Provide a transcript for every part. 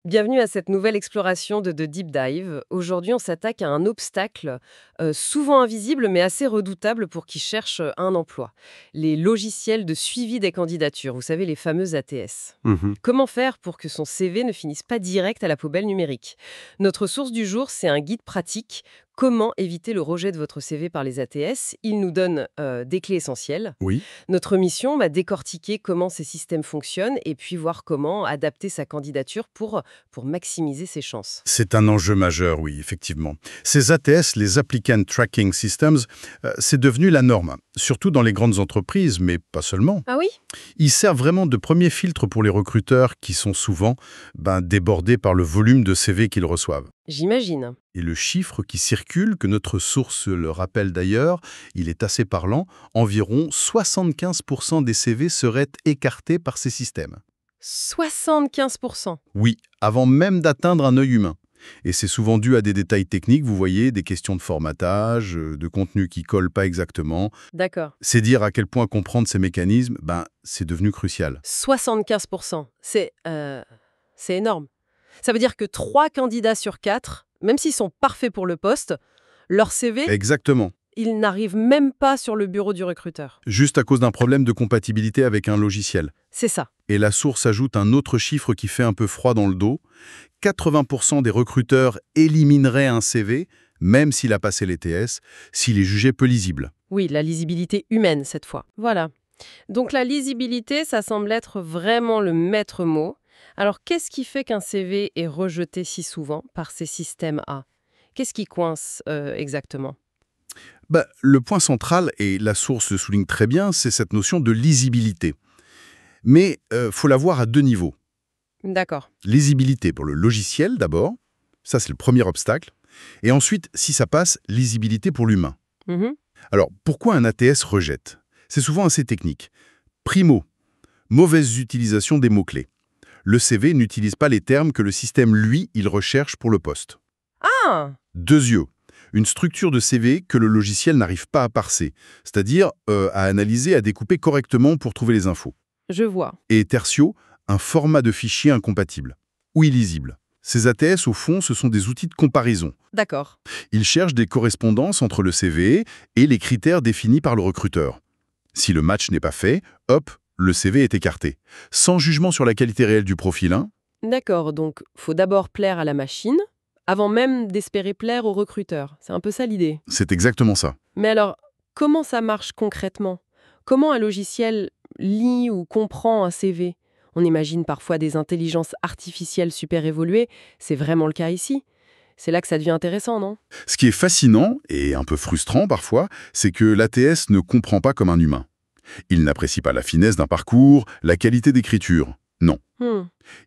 Bienvenue à cette nouvelle exploration de Deep Dive. Aujourd'hui, on s'attaque à un obstacle souvent invisible mais assez redoutable pour qui cherche un emploi. Les logiciels de suivi des candidatures, vous savez, les fameux ATS. Mhm. Comment faire pour que son CV ne finisse pas direct à la poubelle numérique? Notre source du jour, c'est un guide pratique. Comment éviter le rejet de votre CV par les ATS? Il nous donne des clés essentielles. Oui, Notre mission, décortiquer comment ces systèmes fonctionnent et puis voir comment adapter sa candidature pour maximiser ses chances. c'est un enjeu majeur, oui, effectivement. Ces ATS, les Applicant Tracking Systems, c'est devenu la norme, surtout dans les grandes entreprises, mais pas seulement. Ah oui? Ils servent vraiment de premier filtre pour les recruteurs qui sont souvent débordés par le volume de CV qu'ils reçoivent. J'imagine. Et le chiffre qui circule, que notre source le rappelle d'ailleurs, il est assez parlant, environ 75% des CV seraient écartés par ces systèmes. 75%. Oui, avant même d'atteindre un œil humain. Et c'est souvent dû à des détails techniques, vous voyez, des questions de formatage, de contenu qui colle pas exactement. D'accord. C'est dire à quel point comprendre ces mécanismes, c'est devenu crucial. 75%. C'est énorme. Ça veut dire que 3 candidats sur 4, même s'ils sont parfaits pour le poste, leur CV, Exactement. ils n'arrivent même pas sur le bureau du recruteur. Juste à cause d'un problème de compatibilité avec un logiciel. C'est ça. Et la source ajoute un autre chiffre qui fait un peu froid dans le dos. 80% des recruteurs élimineraient un CV, même s'il a passé les TS, s'il est jugé peu lisible. Oui, la lisibilité humaine cette fois. Voilà. Donc la lisibilité, ça semble être vraiment le maître mot. Alors qu'est-ce qui fait qu'un CV est rejeté si souvent par ces systèmes A? Qu'est-ce qui coince exactement? Le point central, et la source le souligne très bien, c'est cette notion de lisibilité. Mais faut la voir à deux niveaux. D'accord. Lisibilité pour le logiciel d'abord, ça c'est le premier obstacle. Et ensuite, si ça passe, lisibilité pour l'humain. Mhm. Alors, pourquoi un ATS rejette? C'est souvent assez technique. Primo, mauvaise utilisation des mots-clés. Le CV n'utilise pas les termes que le système, lui, il recherche pour le poste. Ah! Deuxièmement, une structure de CV que le logiciel n'arrive pas à parser, c'est-à-dire à analyser, à découper correctement pour trouver les infos. Je vois. Et tertio, un format de fichier incompatible ou illisible. Ces ATS, au fond, ce sont des outils de comparaison. D'accord. Ils cherchent des correspondances entre le CV et les critères définis par le recruteur. Si le match n'est pas fait, hop, le CV est écarté. Sans jugement sur la qualité réelle du profil, hein. D'accord, donc faut d'abord plaire à la machine, avant même d'espérer plaire au recruteur. C'est un peu ça l'idée. C'est exactement ça. Mais alors, comment ça marche concrètement? Comment un logiciel lit ou comprend un CV? On imagine parfois des intelligences artificielles super évoluées. C'est vraiment le cas ici. C'est là que ça devient intéressant, non? Ce qui est fascinant, et un peu frustrant parfois, c'est que l'ATS ne comprend pas comme un humain. Il n'apprécie pas la finesse d'un parcours, la qualité d'écriture. Non.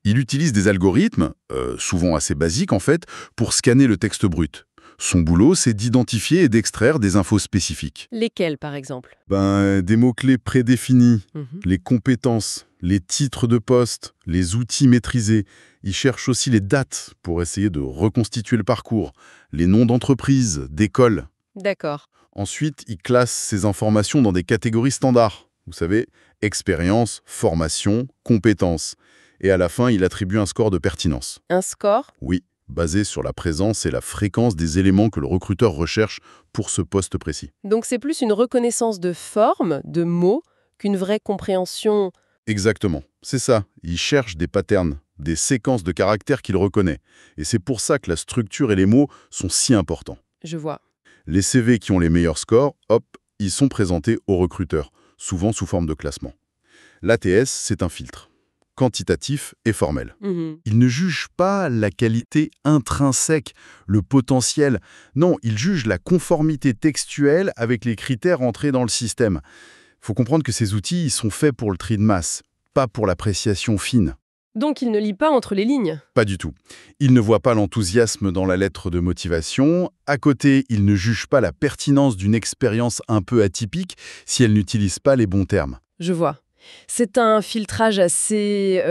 Il utilise des algorithmes, souvent assez basiques en fait, pour scanner le texte brut. Son boulot, c'est d'identifier et d'extraire des infos spécifiques. Lesquels, par exemple? Des mots-clés prédéfinis, Mhm. les compétences, les titres de poste, les outils maîtrisés. Il cherche aussi les dates pour essayer de reconstituer le parcours, les noms d'entreprises, d'écoles. D'accord. Ensuite, il classe ces informations dans des catégories standards. Vous savez, expérience, formation, compétences. Et à la fin, il attribue un score de pertinence. Un score? Oui, basé sur la présence et la fréquence des éléments que le recruteur recherche pour ce poste précis. Donc c'est plus une reconnaissance de forme, de mots, qu'une vraie compréhension. Exactement, c'est ça. Il cherche des patterns, des séquences de caractères qu'il reconnaît. Et c'est pour ça que la structure et les mots sont si importants. Je vois. Les CV qui ont les meilleurs scores, hop, ils sont présentés aux recruteurs, souvent sous forme de classement. L'ATS, c'est un filtre, quantitatif et formel. Mhm. Il ne juge pas la qualité intrinsèque, le potentiel. Non, il juge la conformité textuelle avec les critères entrés dans le système. Il faut comprendre que ces outils, ils sont faits pour le tri de masse, pas pour l'appréciation fine. Donc il ne lit pas entre les lignes. Pas du tout. Il ne voit pas l'enthousiasme dans la lettre de motivation. À côté, il ne juge pas la pertinence d'une expérience un peu atypique si elle n'utilise pas les bons termes. Je vois. C'est un filtrage assez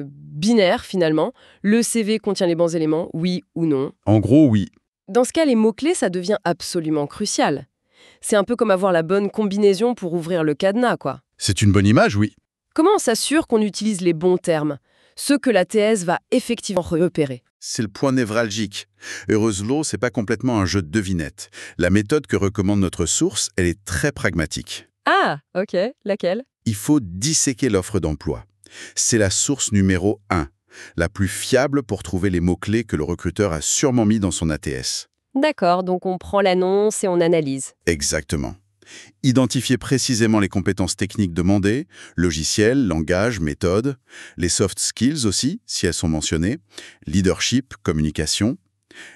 binaire finalement. Le CV contient les bons éléments, oui ou non. En gros, oui. Dans ce cas, les mots-clés, ça devient absolument crucial. C'est un peu comme avoir la bonne combinaison pour ouvrir le cadenas, quoi. C'est une bonne image, oui. Comment on s'assure qu'on utilise les bons termes? ceux que l'ATS va effectivement repérer. C'est le point névralgique. Heureusement, c'est pas complètement un jeu de devinettes. La méthode que recommande notre source, elle est très pragmatique. Ah, ok, laquelle? Il faut disséquer l'offre d'emploi. C'est la source numéro 1, la plus fiable pour trouver les mots-clés que le recruteur a sûrement mis dans son ATS. D'accord, donc on prend l'annonce et on analyse. Exactement. Identifier précisément les compétences techniques demandées, logiciels, langage, méthode, les soft skills aussi, si elles sont mentionnées, leadership, communication,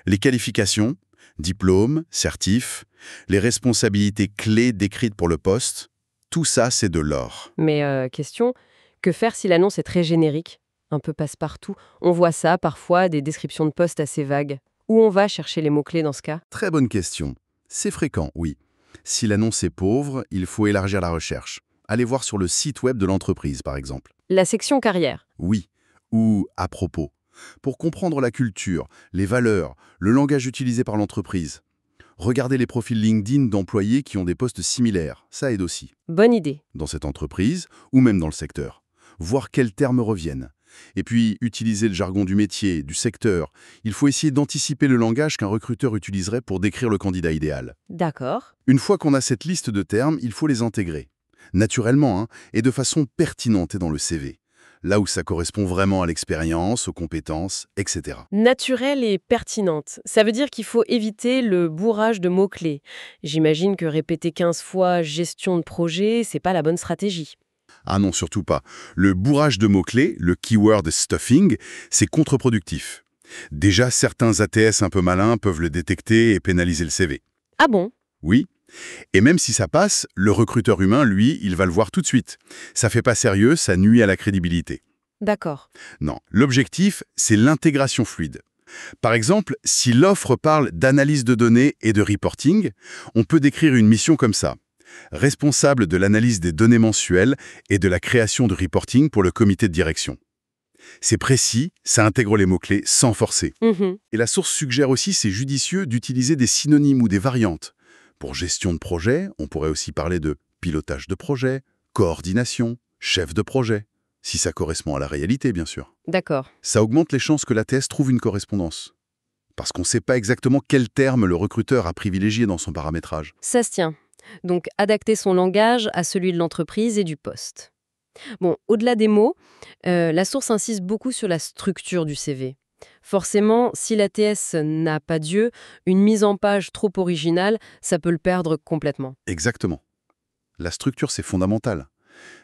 les qualifications, diplômes, certifs, les responsabilités clés décrites pour le poste, tout ça, c'est de l'or. Mais question, que faire si l'annonce est très générique? Un peu passe-partout. On voit ça parfois, des descriptions de postes assez vagues. Où on va chercher les mots-clés dans ce cas? Très bonne question. C'est fréquent, oui. Si l'annonce est pauvre, il faut élargir la recherche. Allez voir sur le site web de l'entreprise, par exemple. La section carrière. Oui, ou à propos. Pour comprendre la culture, les valeurs, le langage utilisé par l'entreprise. Regardez les profils LinkedIn d'employés qui ont des postes similaires. Ça aide aussi. Bonne idée. Dans cette entreprise, ou même dans le secteur. Voir quels termes reviennent. Et puis, utiliser le jargon du métier, du secteur. Il faut essayer d'anticiper le langage qu'un recruteur utiliserait pour décrire le candidat idéal. D'accord. Une fois qu'on a cette liste de termes, il faut les intégrer. Naturellement, et de façon pertinente et dans le CV. Là où ça correspond vraiment à l'expérience, aux compétences, etc. Naturelle et pertinente. Ça veut dire qu'il faut éviter le bourrage de mots-clés. J'imagine que répéter 15 fois gestion de projet, c'est pas la bonne stratégie. Ah non, surtout pas. Le bourrage de mots-clés, le keyword stuffing, c'est contre-productif. Déjà, certains ATS un peu malins peuvent le détecter et pénaliser le CV. Ah bon? Oui. Et même si ça passe, le recruteur humain, lui, il va le voir tout de suite. Ça fait pas sérieux, ça nuit à la crédibilité. D'accord. Non, l'objectif, c'est l'intégration fluide. Par exemple, si l'offre parle d'analyse de données et de reporting, on peut décrire une mission comme ça. Responsable de l'analyse des données mensuelles et de la création de reporting pour le comité de direction. C'est précis, ça intègre les mots-clés sans forcer. Et la source suggère aussi, c'est judicieux, d'utiliser des synonymes ou des variantes. Pour gestion de projet, on pourrait aussi parler de pilotage de projet, coordination, chef de projet, si ça correspond à la réalité, bien sûr. D'accord. Ça augmente les chances que l'ATS trouve une correspondance. Parce qu'on ne sait pas exactement quel terme le recruteur a privilégié dans son paramétrage. Ça se tient. Donc, adapter son langage à celui de l'entreprise et du poste. Bon, au-delà des mots, la source insiste beaucoup sur la structure du CV. Forcément, si l'ATS n'a pas d'yeux, une mise en page trop originale, ça peut le perdre complètement. Exactement. La structure, c'est fondamental.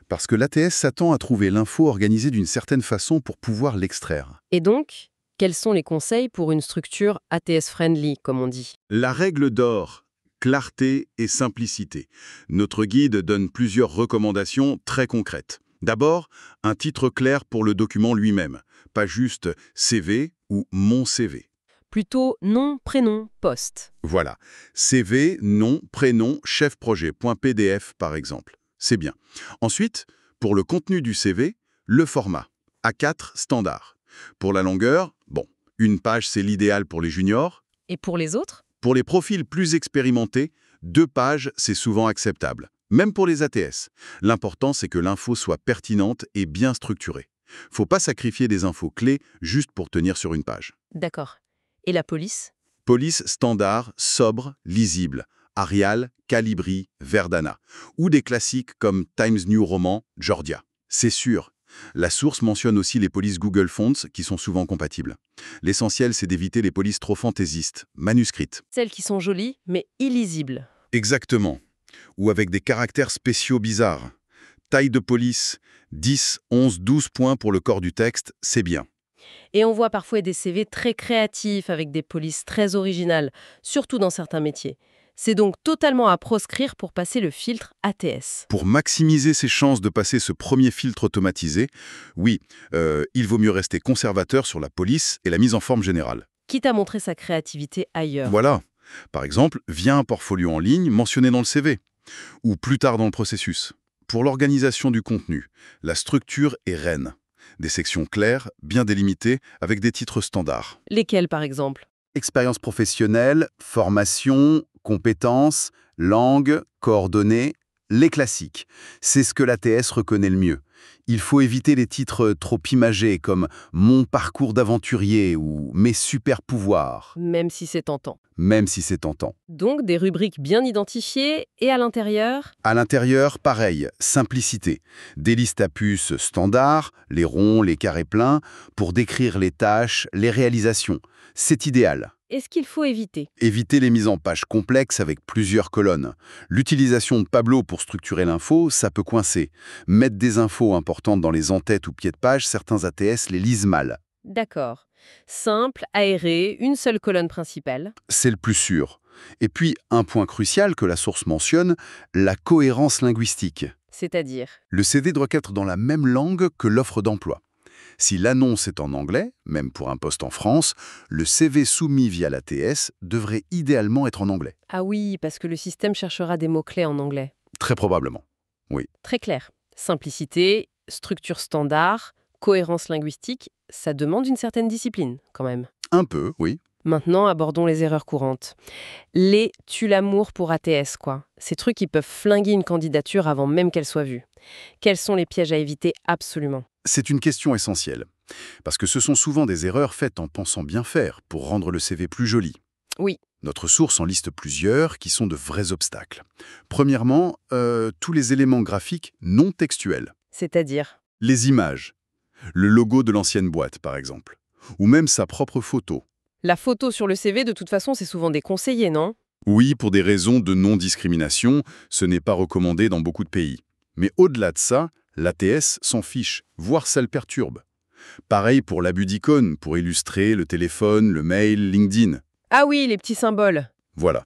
Parce que l'ATS s'attend à trouver l'info organisée d'une certaine façon pour pouvoir l'extraire. Et donc, quels sont les conseils pour une structure ATS-friendly, comme on dit? La règle d'or, clarté et simplicité. Notre guide donne plusieurs recommandations très concrètes. D'abord, un titre clair pour le document lui-même, pas juste CV ou mon CV. Plutôt nom, prénom, poste. Voilà, CV, nom, prénom, chef-projet.pdf par exemple. C'est bien. Ensuite, pour le contenu du CV, le format, A4 standard. Pour la longueur, bon, une page c'est l'idéal pour les juniors. Et pour les autres? Pour les profils plus expérimentés, 2 pages c'est souvent acceptable. Même pour les ATS. L'important, c'est que l'info soit pertinente et bien structurée. Faut pas sacrifier des infos clés juste pour tenir sur une page. D'accord. Et la police? Police standard, sobre, lisible. Arial, Calibri, Verdana. Ou des classiques comme Times New Roman, Georgia. C'est sûr. La source mentionne aussi les polices Google Fonts qui sont souvent compatibles. L'essentiel, c'est d'éviter les polices trop fantaisistes, manuscrites. Celles qui sont jolies, mais illisibles. Exactement. Ou avec des caractères spéciaux bizarres. Taille de police, 10, 11, 12 points pour le corps du texte, c'est bien. Et on voit parfois des CV très créatifs avec des polices très originales, surtout dans certains métiers. C'est donc totalement à proscrire pour passer le filtre ATS. Pour maximiser ses chances de passer ce premier filtre automatisé, oui, il vaut mieux rester conservateur sur la police et la mise en forme générale. Quitte à montrer sa créativité ailleurs. Voilà. Par exemple, via un portfolio en ligne mentionné dans le CV, ou plus tard dans le processus. Pour l'organisation du contenu, la structure est reine. Des sections claires, bien délimitées, avec des titres standards. Lesquels, par exemple? Expérience professionnelle, formation, compétences, langue, coordonnées, les classiques. C'est ce que l'ATS reconnaît le mieux. Il faut éviter les titres trop imagés comme « Mon parcours d'aventurier » ou « Mes super pouvoirs Même si c'est tentant. », même si c'est tentant. Donc des rubriques bien identifiées et à l'intérieur. À l'intérieur, pareil, simplicité. Des listes à puces standards, les ronds, les carrés pleins, pour décrire les tâches, les réalisations. C'est idéal. Et ce qu'il faut éviter. Éviter les mises en page complexes avec plusieurs colonnes. L'utilisation de tableaux pour structurer l'info, ça peut coincer. Mettre des infos importantes dans les en-têtes ou pieds de page, certains ATS les lisent mal. D'accord. Simple, aéré, une seule colonne principale. C'est le plus sûr. Et puis, un point crucial que la source mentionne, la cohérence linguistique. C'est-à-dire. Le CV doit être dans la même langue que l'offre d'emploi. Si l'annonce est en anglais, même pour un poste en France, le CV soumis via l'ATS devrait idéalement être en anglais. Ah oui, parce que le système cherchera des mots-clés en anglais. Très probablement. Oui. Très clair. Simplicité, structure standard, cohérence linguistique, ça demande une certaine discipline, quand même. Un peu, oui. Maintenant, abordons les erreurs courantes. Les tue-l'amour pour ATS, quoi. Ces trucs qui peuvent flinguer une candidature avant même qu'elle soit vue. Quels sont les pièges à éviter absolument? C'est une question essentielle. Parce que ce sont souvent des erreurs faites en pensant bien faire pour rendre le CV plus joli. Oui. Notre source en liste plusieurs qui sont de vrais obstacles. Premièrement, tous les éléments graphiques non textuels. C'est-à-dire? Les images. Le logo de l'ancienne boîte, par exemple. Ou même sa propre photo. La photo sur le CV, de toute façon, c'est souvent déconseillé, non? Oui, pour des raisons de non-discrimination, ce n'est pas recommandé dans beaucoup de pays. Mais au-delà de ça, l'ATS s'en fiche, voire ça le perturbe. Pareil pour l'abus d'icônes, pour illustrer le téléphone, le mail, LinkedIn. Ah oui, les petits symboles. Voilà.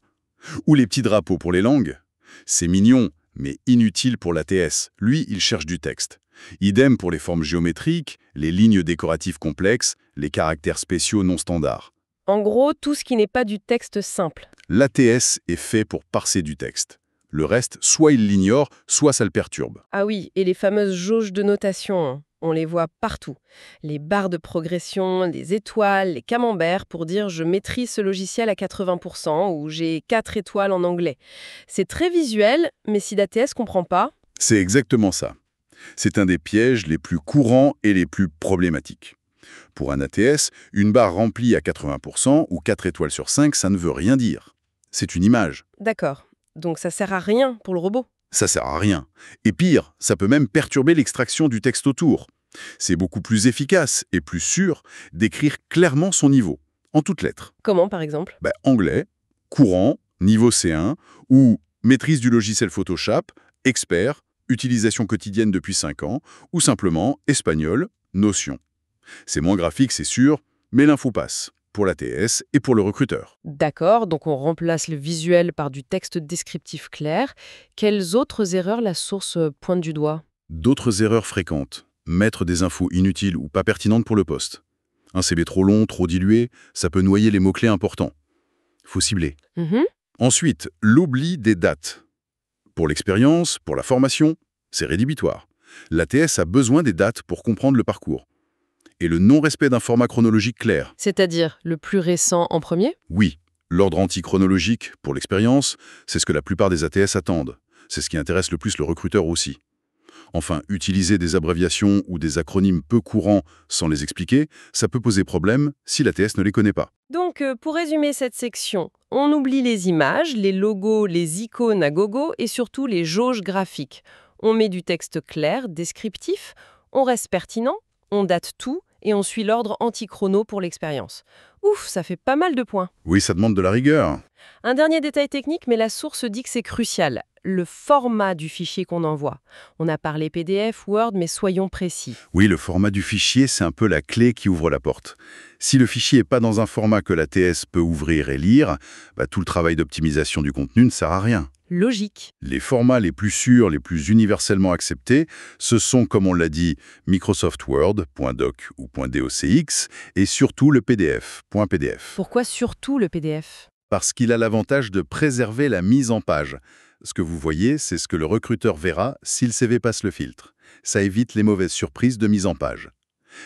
Ou les petits drapeaux pour les langues. C'est mignon, mais inutile pour l'ATS. Lui, il cherche du texte. Idem pour les formes géométriques, les lignes décoratives complexes, les caractères spéciaux non standards. En gros, tout ce qui n'est pas du texte simple. L'ATS est fait pour parser du texte. Le reste, soit il l'ignore, soit ça le perturbe. Ah oui, et les fameuses jauges de notation, hein, on les voit partout. Les barres de progression, les étoiles, les camemberts pour dire « je maîtrise ce logiciel à 80% » ou « j'ai 4 étoiles en anglais ». C'est très visuel, mais si l'ATS comprend pas... C'est exactement ça. C'est un des pièges les plus courants et les plus problématiques. Pour un ATS, une barre remplie à 80% ou 4 étoiles sur 5, ça ne veut rien dire. C'est une image. D'accord. Donc ça sert à rien pour le robot. Ça sert à rien. Et pire, ça peut même perturber l'extraction du texte autour. C'est beaucoup plus efficace et plus sûr d'écrire clairement son niveau, en toutes lettres. Comment, par exemple? Anglais, courant, niveau C1, ou maîtrise du logiciel Photoshop, expert, utilisation quotidienne depuis 5 ans, ou simplement espagnol, notion. C'est moins graphique, c'est sûr, mais l'info passe, pour l'ATS et pour le recruteur. D'accord, donc on remplace le visuel par du texte descriptif clair. Quelles autres erreurs la source pointe du doigt? D'autres erreurs fréquentes. Mettre des infos inutiles ou pas pertinentes pour le poste. Un CV trop long, trop dilué, ça peut noyer les mots-clés importants. Faut cibler. Ensuite, l'oubli des dates. Pour l'expérience, pour la formation, c'est rédhibitoire. L'ATS a besoin des dates pour comprendre le parcours. Et le non-respect d'un format chronologique clair. C'est-à-dire le plus récent en premier? Oui, l'ordre antichronologique, pour l'expérience, c'est ce que la plupart des ATS attendent. C'est ce qui intéresse le plus le recruteur aussi. Enfin, utiliser des abréviations ou des acronymes peu courants sans les expliquer, ça peut poser problème si l'ATS ne les connaît pas. Donc, pour résumer cette section, on oublie les images, les logos, les icônes à gogo et surtout les jauges graphiques. On met du texte clair, descriptif, on reste pertinent, on date tout et on suit l'ordre anti-chrono pour l'expérience. Ouf, ça fait pas mal de points. Oui, ça demande de la rigueur. Un dernier détail technique, mais la source dit que c'est crucial. Le format du fichier qu'on envoie. On a parlé PDF, Word, mais soyons précis. Oui, le format du fichier, c'est un peu la clé qui ouvre la porte. Si le fichier n'est pas dans un format que l'ATS peut ouvrir et lire, tout le travail d'optimisation du contenu ne sert à rien. Logique. Les formats les plus sûrs, les plus universellement acceptés, ce sont, comme on l'a dit, Microsoft Word, .doc ou .docx, et surtout le PDF, .pdf. Pourquoi surtout le PDF? Parce qu'il a l'avantage de préserver la mise en page. Ce que vous voyez, c'est ce que le recruteur verra si le CV passe le filtre. Ça évite les mauvaises surprises de mise en page.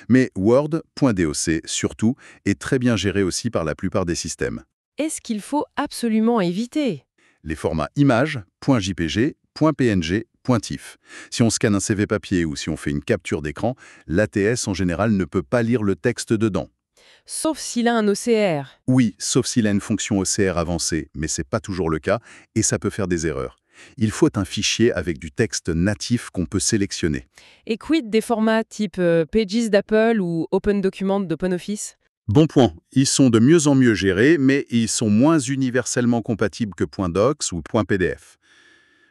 Mais Word, .doc surtout, est très bien géré aussi par la plupart des systèmes. Est-ce qu'il faut absolument éviter? Les formats images, .jpg, .png, pointif. Si on scanne un CV papier ou si on fait une capture d'écran, l'ATS en général ne peut pas lire le texte dedans. Sauf s'il a un OCR. Oui, sauf s'il a une fonction OCR avancée, mais c'est pas toujours le cas et ça peut faire des erreurs. Il faut un fichier avec du texte natif qu'on peut sélectionner. Et quid des formats type Pages d'Apple ou Open Document d'OpenOffice? Bon point, ils sont de mieux en mieux gérés, mais ils sont moins universellement compatibles que .docs ou .pdf.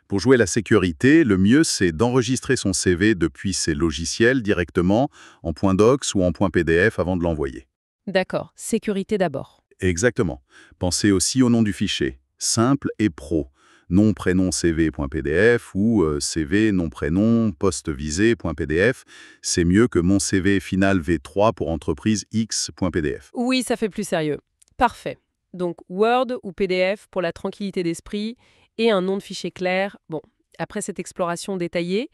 Pour jouer la sécurité, le mieux c'est d'enregistrer son CV depuis ses logiciels directement en .docs ou en .pdf avant de l'envoyer. D'accord, sécurité d'abord. Exactement. Pensez aussi au nom du fichier, simple et pro. Nom, prénom, cv.pdf ou cv, nom, prénom, poste visé.pdf. C'est mieux que mon CV final V3 pour entreprise X.pdf. Oui, ça fait plus sérieux. Parfait. Donc Word ou PDF pour la tranquillité d'esprit et un nom de fichier clair. Bon, après cette exploration détaillée,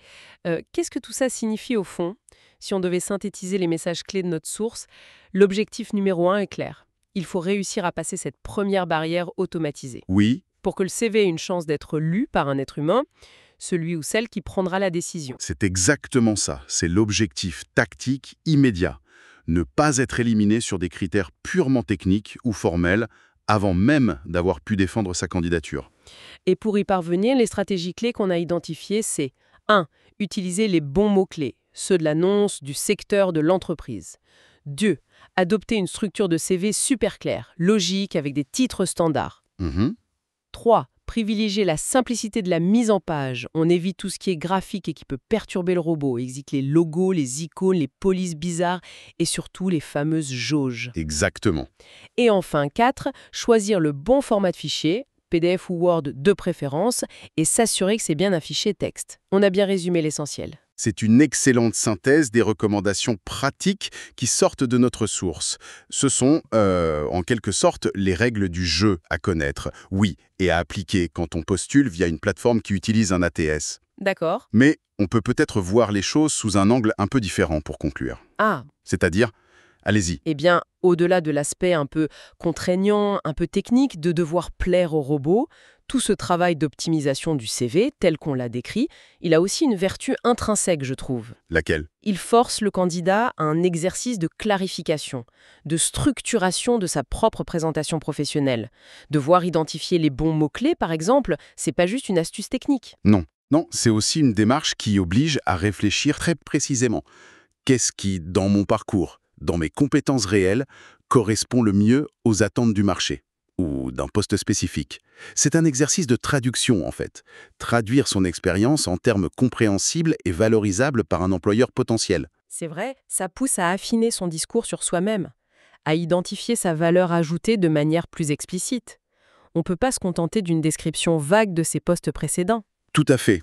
qu'est-ce que tout ça signifie au fond? Si on devait synthétiser les messages clés de notre source, l'objectif numéro 1 est clair. Il faut réussir à passer cette première barrière automatisée. Oui, Pour que le CV ait une chance d'être lu par un être humain, celui ou celle qui prendra la décision. c'est exactement ça. C'est l'objectif tactique immédiat. Ne pas être éliminé sur des critères purement techniques ou formels avant même d'avoir pu défendre sa candidature. Et pour y parvenir, les stratégies clés qu'on a identifiées, c'est 1. Utiliser les bons mots-clés, ceux de l'annonce, du secteur, de l'entreprise. 2. Adopter une structure de CV super claire, logique, avec des titres standards. Mhm. 3. Privilégier la simplicité de la mise en page. On évite tout ce qui est graphique et qui peut perturber le robot. Exit les logos, les icônes, les polices bizarres et surtout les fameuses jauges. Exactement. Et enfin 4. Choisir le bon format de fichier, PDF ou Word de préférence, et s'assurer que c'est bien un fichier texte. On a bien résumé l'essentiel. C'est une excellente synthèse des recommandations pratiques qui sortent de notre source. Ce sont, en quelque sorte, les règles du jeu à connaître, oui, et à appliquer quand on postule via une plateforme qui utilise un ATS. D'accord. Mais on peut peut-être voir les choses sous un angle un peu différent pour conclure. Ah, C'est-à-dire, allez-y. eh bien, au-delà de l'aspect un peu contraignant, un peu technique de devoir plaire au robot, tout ce travail d'optimisation du CV, tel qu'on l'a décrit, il a aussi une vertu intrinsèque, je trouve. Laquelle? Il force le candidat à un exercice de clarification, de structuration de sa propre présentation professionnelle. Devoir identifier les bons mots-clés, par exemple, c'est pas juste une astuce technique. Non. Non, c'est aussi une démarche qui oblige à réfléchir très précisément. Qu'est-ce qui, dans mon parcours, dans mes compétences réelles, correspond le mieux aux attentes du marché ou d'un poste spécifique? C'est un exercice de traduction, en fait. Traduire son expérience en termes compréhensibles et valorisables par un employeur potentiel. C'est vrai, ça pousse à affiner son discours sur soi-même, à identifier sa valeur ajoutée de manière plus explicite. On ne peut pas se contenter d'une description vague de ses postes précédents. Tout à fait.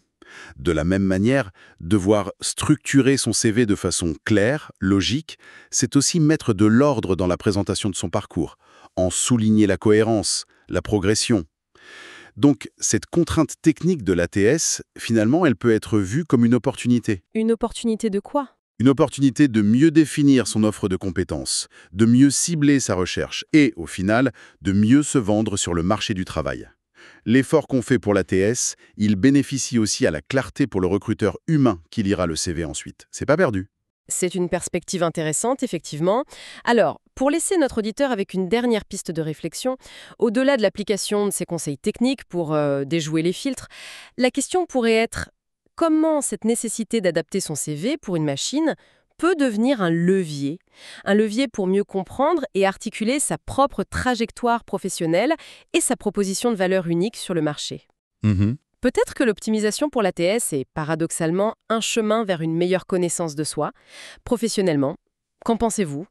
De la même manière, devoir structurer son CV de façon claire, logique, c'est aussi mettre de l'ordre dans la présentation de son parcours, en souligner la cohérence, la progression. Donc, cette contrainte technique de l'ATS, finalement, elle peut être vue comme une opportunité. Une opportunité de quoi? Une opportunité de mieux définir son offre de compétences, de mieux cibler sa recherche et, au final, de mieux se vendre sur le marché du travail. L'effort qu'on fait pour l'ATS, il bénéficie aussi à la clarté pour le recruteur humain qui lira le CV ensuite. C'est pas perdu. C'est une perspective intéressante, effectivement. Alors, pour laisser notre auditeur avec une dernière piste de réflexion, au-delà de l'application de ces conseils techniques pour déjouer les filtres, la question pourrait être comment cette nécessité d'adapter son CV pour une machine peut devenir un levier pour mieux comprendre et articuler sa propre trajectoire professionnelle et sa proposition de valeur unique sur le marché. Peut-être que l'optimisation pour l'ATS est paradoxalement un chemin vers une meilleure connaissance de soi, professionnellement. Qu'en pensez-vous?